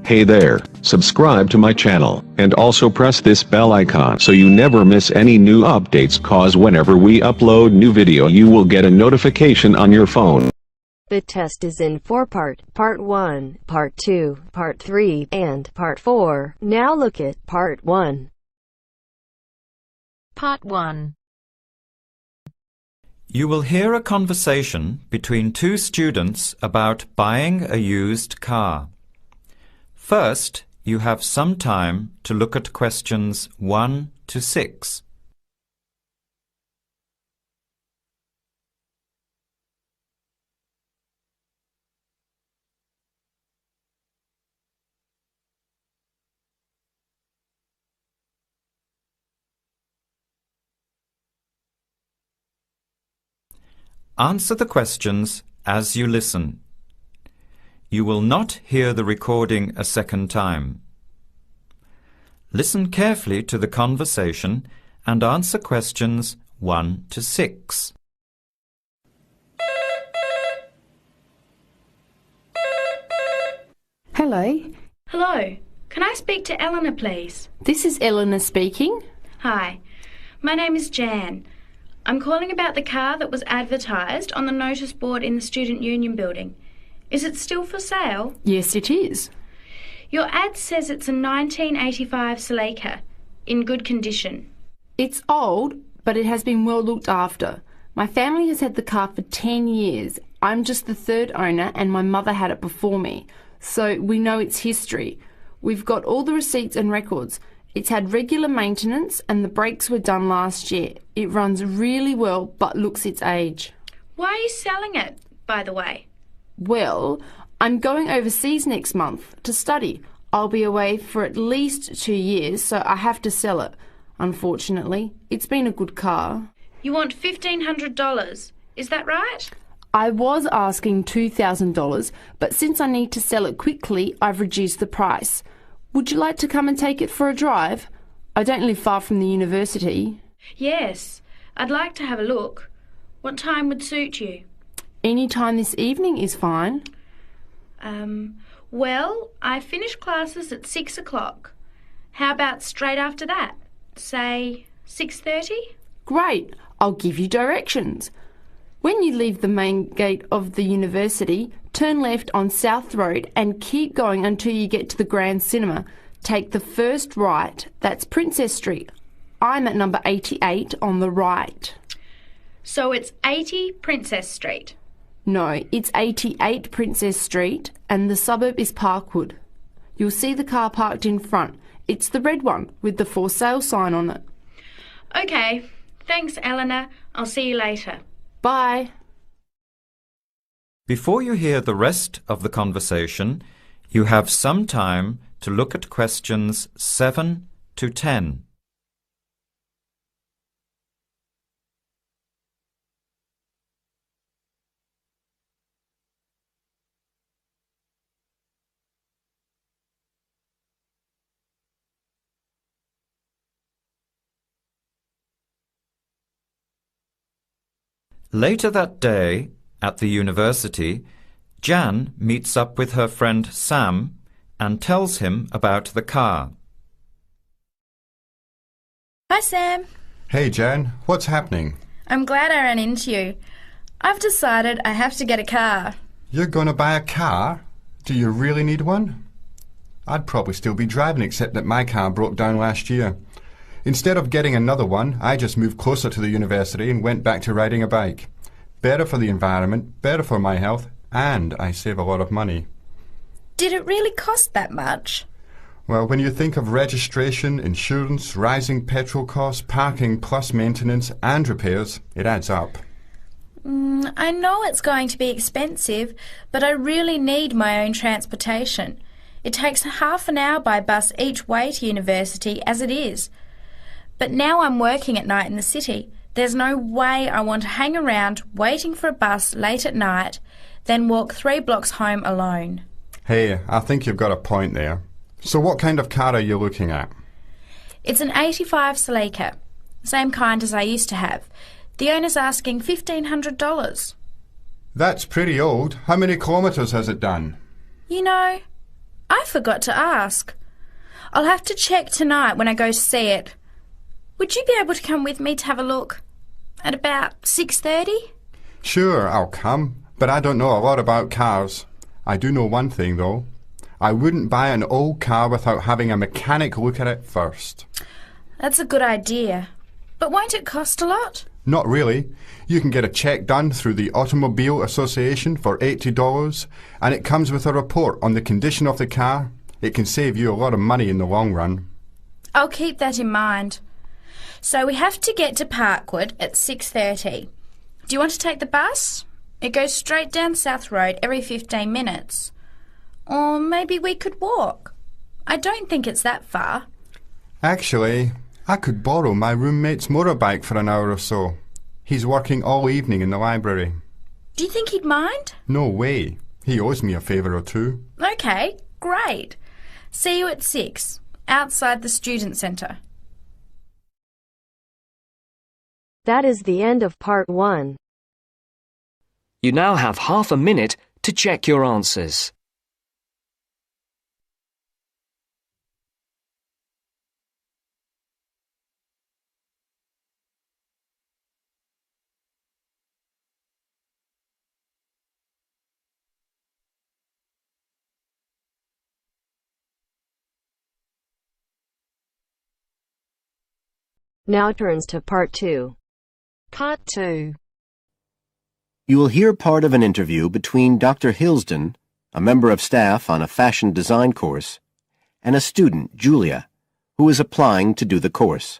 Hey there, subscribe to my channel, and also press this bell icon so you never miss any new updates, cause whenever we upload new video you will get a notification on your phone. The test is in 4 parts, Part 1, Part 2, Part 3, and Part 4. Now look at Part 1. Part 1. You will hear a conversation between two students about buying a used car. First, you have some time to look at questions 1 to 6. Answer the questions as you listen. You will not hear the recording a second time. Listen carefully to the conversation and answer questions 1 to 6. Hello, Hello, can I speak to Eleanor, please? this is Eleanor speaking. Hi, my name is Jan. I'm calling about the car that was advertised on the notice board in the Student Union building. Is it still for sale? Yes, it is. Your ad says it's a 1985 Celica, in good condition. It's old, but it has been well looked after. My family has had the car for 10 years. I'm just the third owner and my mother had it before me, so we know its history. We've got all the receipts and records. It's had regular maintenance and the brakes were done last year. It runs really well but looks its age. Why are you selling it, by the way? Well, I'm going overseas next month to study. I'll be away for at least 2 years, so I have to sell it. Unfortunately, it's been a good car. You want $1,500, is that right? I was asking $2,000, but since I need to sell it quickly, I've reduced the price. Would you like to come and take it for a drive? I don't live far from the university. Yes, I'd like to have a look. What time would suit you? Any time this evening is fine. Well, I finish classes at 6 o'clock. How about straight after that? Say 6:30? Great, I'll give you directions. When you leave the main gate of the university, turn left on South Road and keep going until you get to the Grand Cinema. Take the first right, that's Princess Street. I'm at number 88 on the right. So it's 80 Princess Street. No, it's 88 Princess Street and the suburb is Parkwood. You'll see the car parked in front. It's the red one with the for sale sign on it. Okay, thanks Eleanor. I'll see you later. Bye. Before you hear the rest of the conversation, you have some time to look at questions 7 to 10. Later that day, at the university, Jan meets up with her friend Sam and tells him about the car. Hi Sam. Hey Jan, what's happening? I'm glad I ran into you. I've decided I have to get a car. You're going to buy a car? Do you really need one? I'd probably still be driving, except that my car broke down last year. Instead of getting another one, I just moved closer to the university and went back to riding a bike. Better for the environment, better for my health, and I save a lot of money. Did it really cost that much? Well, when you think of registration, insurance, rising petrol costs, parking plus maintenance and repairs, it adds up. I know it's going to be expensive, but I really need my own transportation. It takes half an hour by bus each way to university as it is. But now I'm working at night in the city. There's no way I want to hang around waiting for a bus late at night, then walk 3 blocks home alone. Hey, I think you've got a point there. So what kind of car are you looking at? It's an 85 Celica, same kind as I used to have. The owner's asking $1,500. That's pretty old. How many kilometres has it done? You know, I forgot to ask. I'll have to check tonight when I go to see it. Would you be able to come with me to have a look? At about 6:30? Sure, I'll come, but I don't know a lot about cars. I do know one thing, though. I wouldn't buy an old car without having a mechanic look at it first. That's a good idea. But won't it cost a lot? Not really. You can get a check done through the Automobile Association for $80, and it comes with a report on the condition of the car. It can save you a lot of money in the long run. I'll keep that in mind. So we have to get to Parkwood at 6:30. Do you want to take the bus? It goes straight down South Road every 15 minutes. Or maybe we could walk. I don't think it's that far. Actually, I could borrow my roommate's motorbike for an hour or so. He's working all evening in the library. Do you think he'd mind? No way. He owes me a favour or two. Okay, great. See you at 6, outside the student centre. That is the end of part 1. You now have half a minute to check your answers. Now turns to part 2. Part 2. You will hear part of an interview between Dr. Hilsden, a member of staff on a fashion design course, and a student, Julia, who is applying to do the course.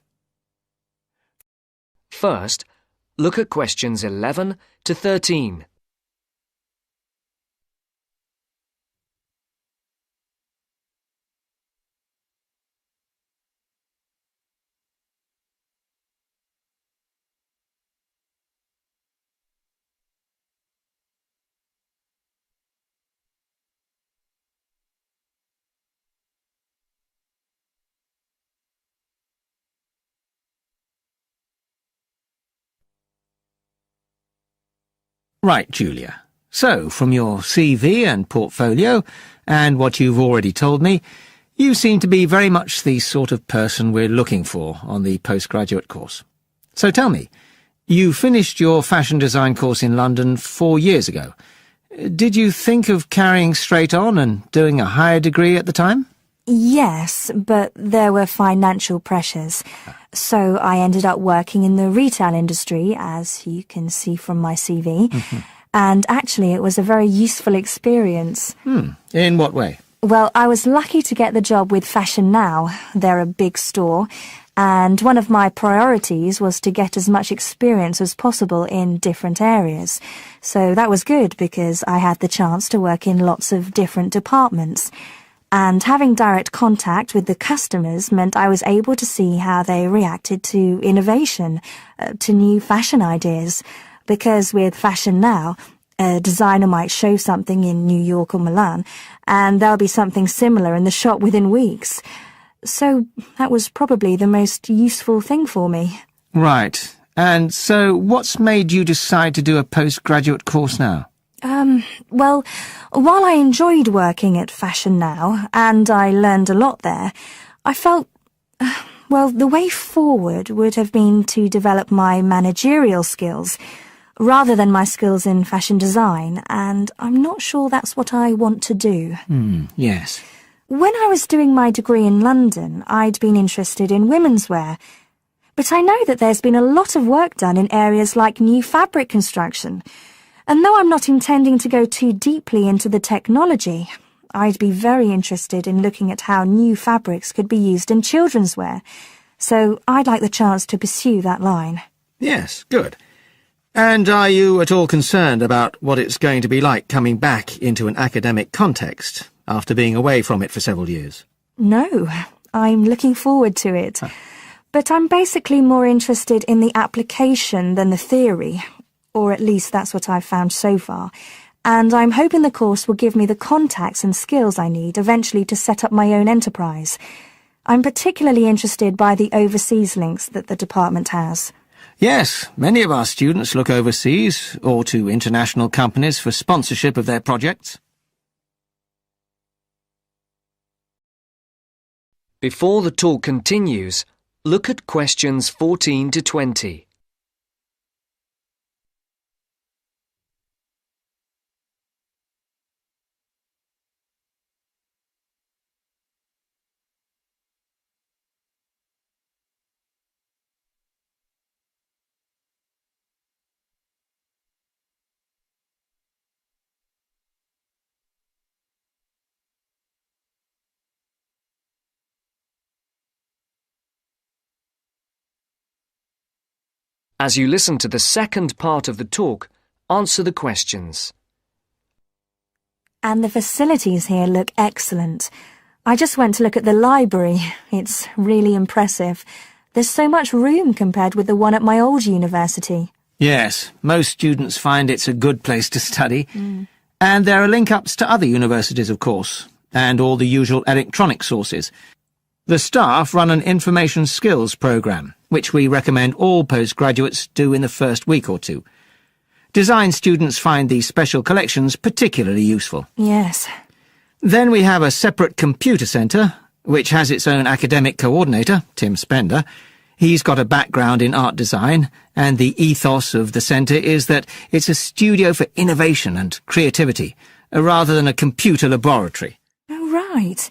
First, look at questions 11 to 13. Right, Julia. So, from your CV and portfolio, and what you've already told me, you seem to be very much the sort of person we're looking for on the postgraduate course. So tell me, you finished your fashion design course in London 4 years ago. Did you think of carrying straight on and doing a higher degree at the time? Yes, but there were financial pressures. So I ended up working in the retail industry, as you can see from my CV. And actually it was a very useful experience. In what way? Well, I was lucky to get the job with Fashion Now. They're a big store. And one of my priorities was to get as much experience as possible in different areas. So that was good because I had the chance to work in lots of different departments. And having direct contact with the customers meant I was able to see how they reacted to innovation, to new fashion ideas. Because with Fashion Now, a designer might show something in New York or Milan, and there'll be something similar in the shop within weeks. So that was probably the most useful thing for me. Right. And so what's made you decide to do a postgraduate course now? Well, while I enjoyed working at Fashion Now, and I learned a lot there, I felt, well, the way forward would have been to develop my managerial skills, rather than my skills in fashion design, and I'm not sure that's what I want to do. Yes. When I was doing my degree in London, I'd been interested in women's wear, but I know that there's been a lot of work done in areas like new fabric construction. And though I'm not intending to go too deeply into the technology, I'd be very interested in looking at how new fabrics could be used in children's wear. So I'd like the chance to pursue that line. Yes, good. And are you at all concerned about what it's going to be like coming back into an academic context after being away from it for several years? No, I'm looking forward to it. But I'm basically more interested in the application than the theory. Or at least that's what I've found so far, and I'm hoping the course will give me the contacts and skills I need eventually to set up my own enterprise. I'm particularly interested by the overseas links that the department has. Yes, many of our students look overseas or to international companies for sponsorship of their projects. Before the talk continues, look at questions 14 to 20. As you listen to the second part of the talk, answer the questions. And the facilities here look excellent. I just went to look at the library. It's really impressive. There's so much room compared with the one at my old university. Yes, most students find it's a good place to study. And there are link-ups to other universities, of course, and all the usual electronic sources. The staff run an information skills programme, which we recommend all postgraduates do in the first week or two. Design students find these special collections particularly useful. Yes. Then we have a separate computer centre, which has its own academic coordinator, Tim Spender. He's got a background in art design, and the ethos of the centre is that it's a studio for innovation and creativity, rather than a computer laboratory. Oh, right.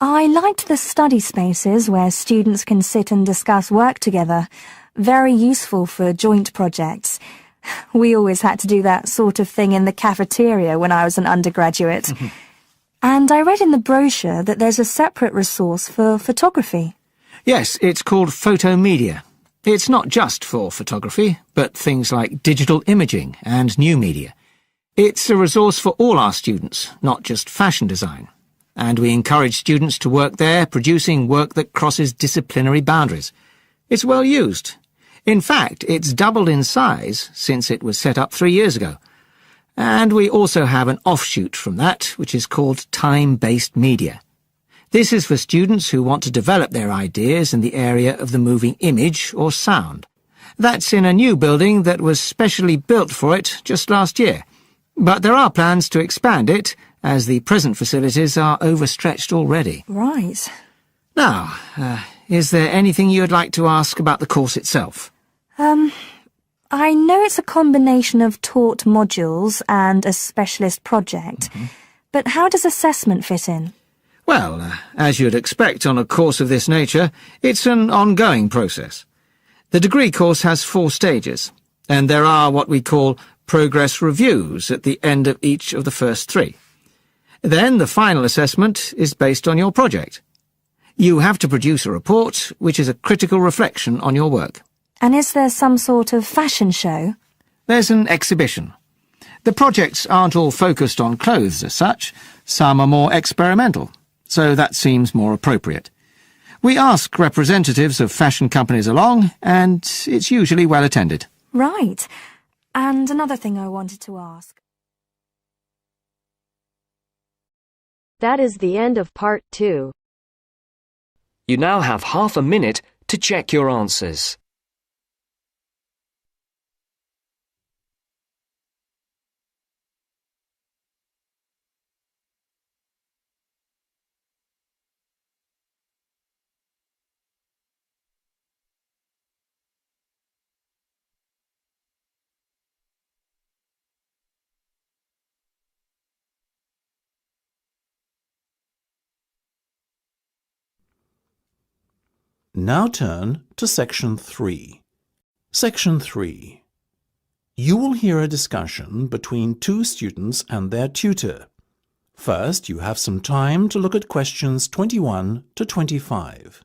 I liked the study spaces where students can sit and discuss work together. Very useful for joint projects. We always had to do that sort of thing in the cafeteria when I was an undergraduate. And I read in the brochure that there's a separate resource for photography. Yes, it's called Photomedia. It's not just for photography, but things like digital imaging and new media. It's a resource for all our students, not just fashion design. And we encourage students to work there, producing work that crosses disciplinary boundaries. It's well used. In fact, it's doubled in size since it was set up 3 years ago. And we also have an offshoot from that, which is called time-based media. This is for students who want to develop their ideas in the area of the moving image or sound. That's in a new building that was specially built for it just last year. But there are plans to expand it, as the present facilities are overstretched already. Right. Now, is there anything you'd like to ask about the course itself? I know it's a combination of taught modules and a specialist project, but how does assessment fit in? Well, as you'd expect on a course of this nature, it's an ongoing process. The degree course has 4 stages, and there are what we call progress reviews at the end of each of the first 3. Then the final assessment is based on your project. You have to produce a report, which is a critical reflection on your work. And is there some sort of fashion show? There's an exhibition. The projects aren't all focused on clothes as such. Some are more experimental, so that seems more appropriate. We ask representatives of fashion companies along, and it's usually well attended. Right. And another thing I wanted to ask. That is the end of part 2. You now have half a minute to check your answers. Now turn to Section 3. Section 3. You will hear a discussion between 2 students and their tutor. First, you have some time to look at questions 21 to 25.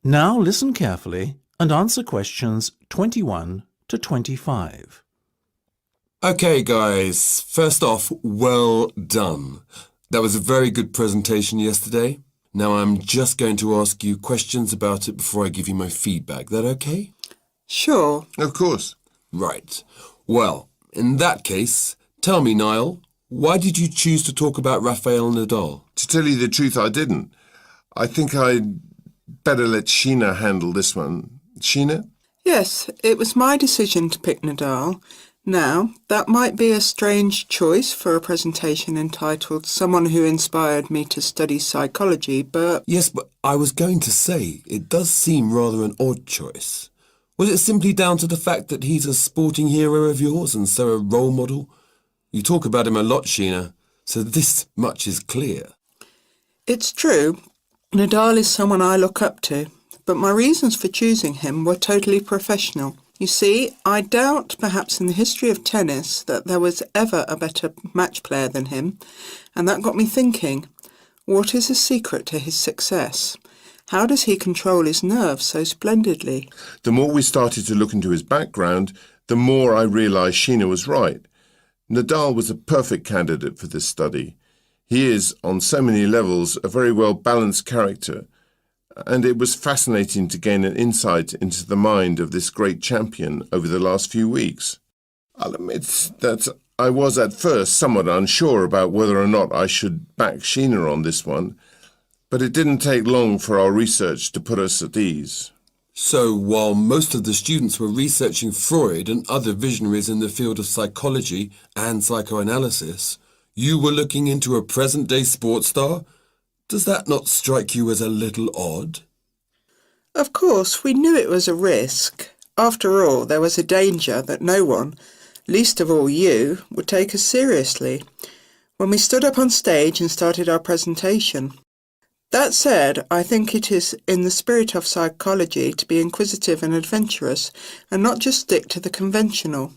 Now listen carefully and answer questions 21 to 25. Okay, guys. First off, well done. That was a very good presentation yesterday. Now I'm just going to ask you questions about it before I give you my feedback. That okay? Sure. Of course. Right. Well, in that case, tell me, Niall, why did you choose to talk about Rafael Nadal? To tell you the truth, I didn't. I think I'd better let Sheena handle this one. Sheena? Yes, it was my decision to pick Nadal. Now, that might be a strange choice for a presentation entitled Someone Who Inspired Me to Study Psychology, but... Yes, but I was going to say, it does seem rather an odd choice. Was it simply down to the fact that he's a sporting hero of yours and so a role model? You talk about him a lot, Sheena, so this much is clear. It's true. Nadal is someone I look up to, but my reasons for choosing him were totally professional. You see, I doubt perhaps in the history of tennis that there was ever a better match player than him, and that got me thinking, what is the secret to his success? How does he control his nerves so splendidly? The more we started to look into his background, the more I realised Sheena was right. Nadal was a perfect candidate for this study. He is, on so many levels, a very well-balanced character, and it was fascinating to gain an insight into the mind of this great champion over the last few weeks. I'll admit that I was at first somewhat unsure about whether or not I should back Sheena on this one, but it didn't take long for our research to put us at ease. So, while most of the students were researching Freud and other visionaries in the field of psychology and psychoanalysis, you were looking into a present-day sports star? Does that not strike you as a little odd? Of course, we knew it was a risk. After all, there was a danger that no one, least of all you, would take us seriously when we stood up on stage and started our presentation. That said, I think it is in the spirit of psychology to be inquisitive and adventurous and not just stick to the conventional.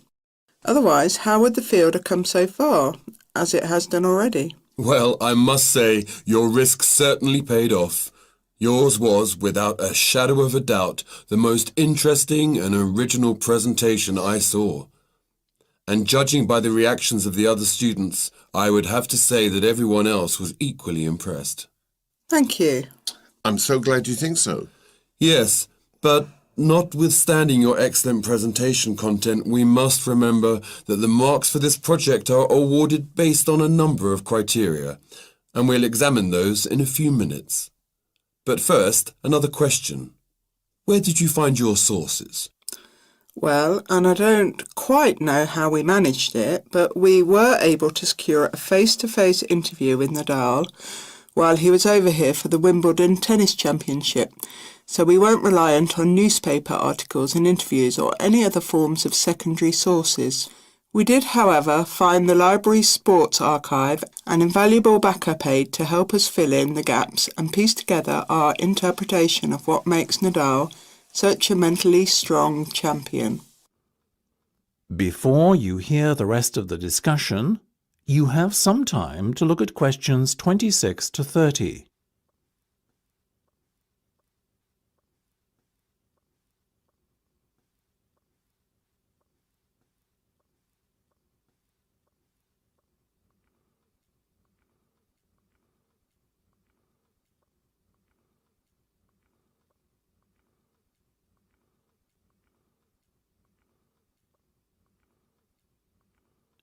Otherwise, how would the field have come so far, as it has done already? Well, I must say, your risk certainly paid off. Yours was, without a shadow of a doubt, the most interesting and original presentation I saw. And judging by the reactions of the other students, I would have to say that everyone else was equally impressed. Thank you. I'm so glad you think so. Yes, but notwithstanding your excellent presentation content, we must remember that the marks for this project are awarded based on a number of criteria, and we'll examine those in a few minutes. But first, another question. Where did you find your sources? Well, and I don't quite know how we managed it, but we were able to secure a face-to-face interview with Nadal while he was over here for the Wimbledon Tennis Championship, so we weren't reliant on newspaper articles and interviews or any other forms of secondary sources. We did, however, find the library's sports archive an invaluable backup aid to help us fill in the gaps and piece together our interpretation of what makes Nadal such a mentally strong champion. Before you hear the rest of the discussion, you have some time to look at questions 26 to 30.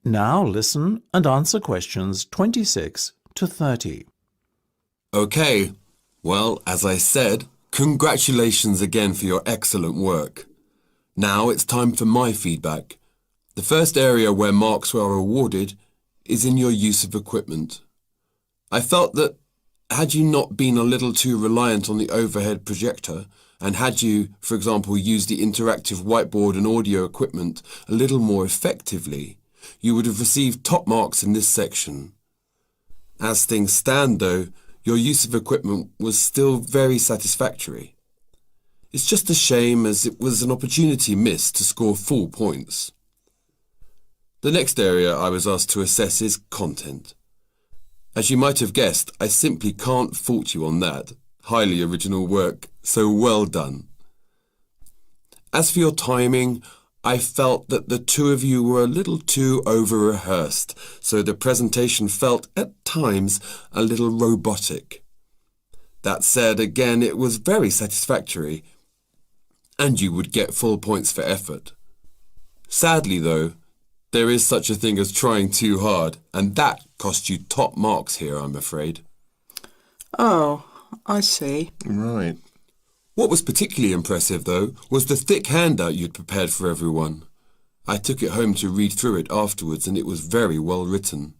Now listen and answer questions 26 to 30. Okay, well, as I said, congratulations again for your excellent work. Now it's time for my feedback. The first area where marks were awarded is in your use of equipment. I felt that had you not been a little too reliant on the overhead projector, and had you, for example, used the interactive whiteboard and audio equipment a little more effectively, you would have received top marks in this section. As things stand, though, your use of equipment was still very satisfactory. It's just a shame as it was an opportunity missed to score full points. The next area I was asked to assess is content. As you might have guessed, I simply can't fault you on that. Highly original work, so well done. As for your timing, I felt that the two of you were a little too over-rehearsed, so the presentation felt, at times, a little robotic. That said, again, it was very satisfactory, and you would get full points for effort. Sadly, though, there is such a thing as trying too hard, and that costs you top marks here, I'm afraid. Oh, I see. Right. What was particularly impressive, though, was the thick handout you'd prepared for everyone. I took it home to read through it afterwards, and it was very well written.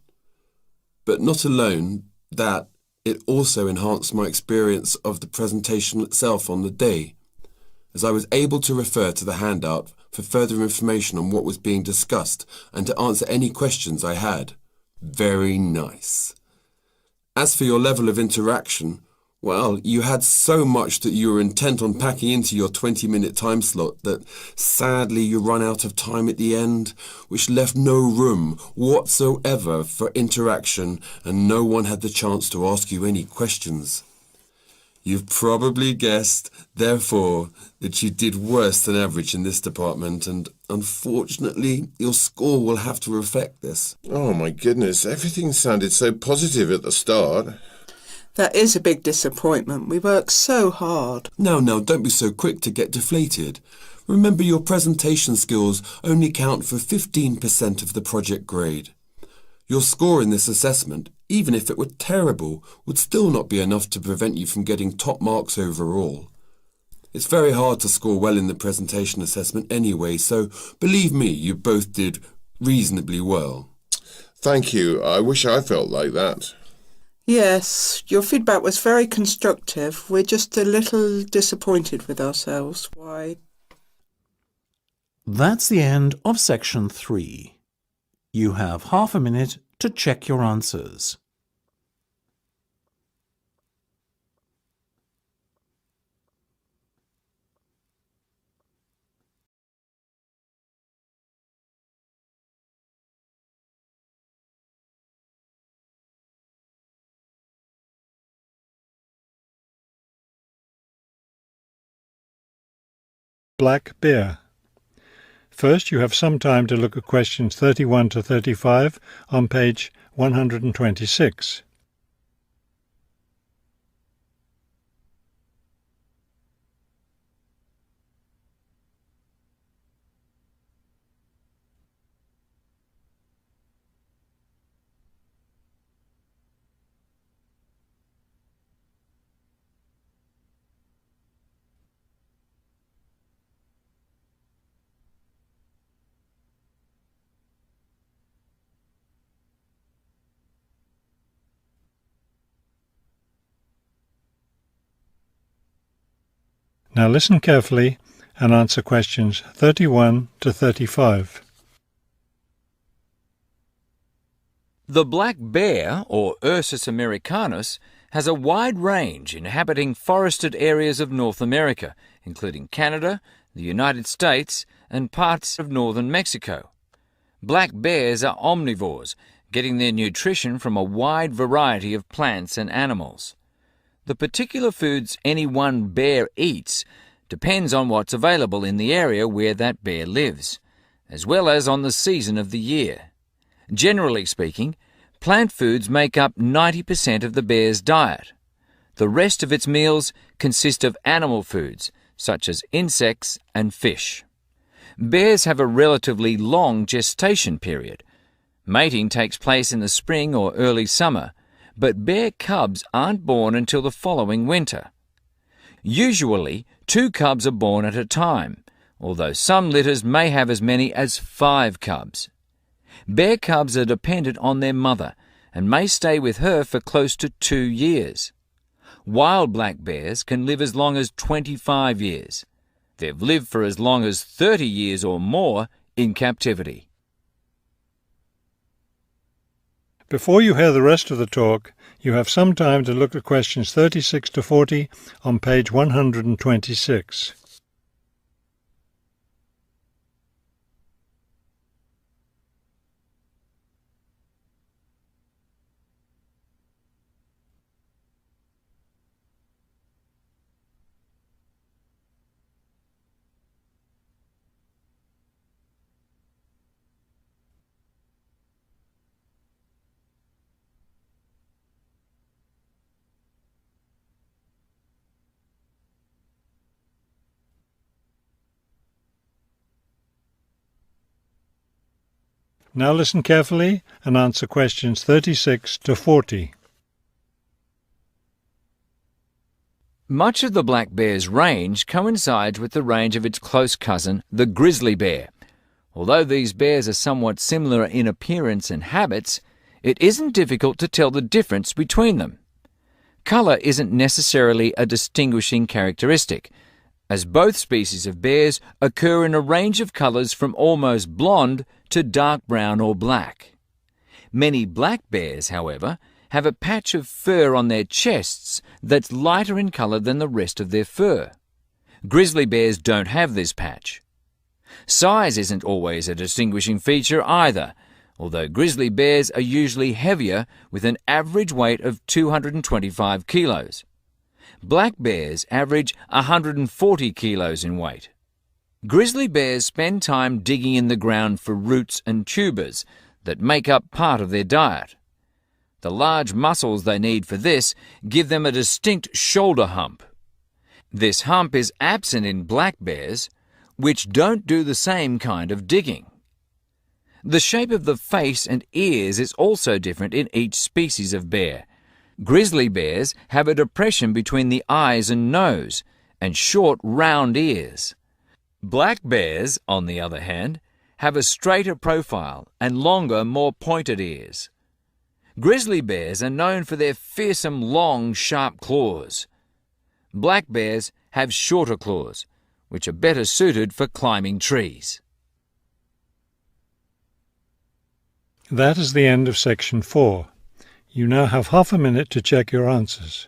But not alone that, it also enhanced my experience of the presentation itself on the day, as I was able to refer to the handout for further information on what was being discussed and to answer any questions I had. Very nice. As for your level of interaction, well, you had so much that you were intent on packing into your 20-minute time slot that sadly you run out of time at the end, which left no room whatsoever for interaction and no one had the chance to ask you any questions. You've probably guessed, therefore, that you did worse than average in this department, and unfortunately, your score will have to reflect this. Oh my goodness, everything sounded so positive at the start. That is a big disappointment. We worked so hard. Now, don't be so quick to get deflated. Remember, your presentation skills only count for 15% of the project grade. Your score in this assessment, even if it were terrible, would still not be enough to prevent you from getting top marks overall. It's very hard to score well in the presentation assessment anyway, so believe me, you both did reasonably well. Thank you. I wish I felt like that. Yes, your feedback was very constructive. We're just a little disappointed with ourselves. Why? That's the end of section 3. You have half a minute to check your answers. Black bear. First, you have some time to look at questions 31 to 35 on page 126. Now listen carefully and answer questions 31 to 35. The black bear, or Ursus americanus, has a wide range inhabiting forested areas of North America, including Canada, the United States, and parts of northern Mexico. Black bears are omnivores, getting their nutrition from a wide variety of plants and animals. The particular foods any one bear eats depends on what's available in the area where that bear lives, as well as on the season of the year. Generally speaking, plant foods make up 90% of the bear's diet. The rest of its meals consist of animal foods, such as insects and fish. Bears have a relatively long gestation period. Mating takes place in the spring or early summer, but bear cubs aren't born until the following winter. Usually, 2 cubs are born at a time, although some litters may have as many as 5 cubs. Bear cubs are dependent on their mother and may stay with her for close to 2 years. Wild black bears can live as long as 25 years. They've lived for as long as 30 years or more in captivity. Before you hear the rest of the talk, you have some time to look at questions 36 to 40 on page 126. Now listen carefully and answer questions 36 to 40. Much of the black bear's range coincides with the range of its close cousin, the grizzly bear. Although these bears are somewhat similar in appearance and habits, it isn't difficult to tell the difference between them. Colour isn't necessarily a distinguishing characteristic, as both species of bears occur in a range of colours from almost blonde to dark brown or black. Many black bears, however, have a patch of fur on their chests that's lighter in colour than the rest of their fur. Grizzly bears don't have this patch. Size isn't always a distinguishing feature either, although grizzly bears are usually heavier with an average weight of 225 kilos. Black bears average 140 kilos in weight. Grizzly bears spend time digging in the ground for roots and tubers that make up part of their diet. The large muscles they need for this give them a distinct shoulder hump. This hump is absent in black bears, which don't do the same kind of digging. The shape of the face and ears is also different in each species of bear. Grizzly bears have a depression between the eyes and nose, and short, round ears. Black bears, on the other hand, have a straighter profile and longer, more pointed ears. Grizzly bears are known for their fearsome, long, sharp claws. Black bears have shorter claws, which are better suited for climbing trees. That is the end of section 4. You now have half a minute to check your answers.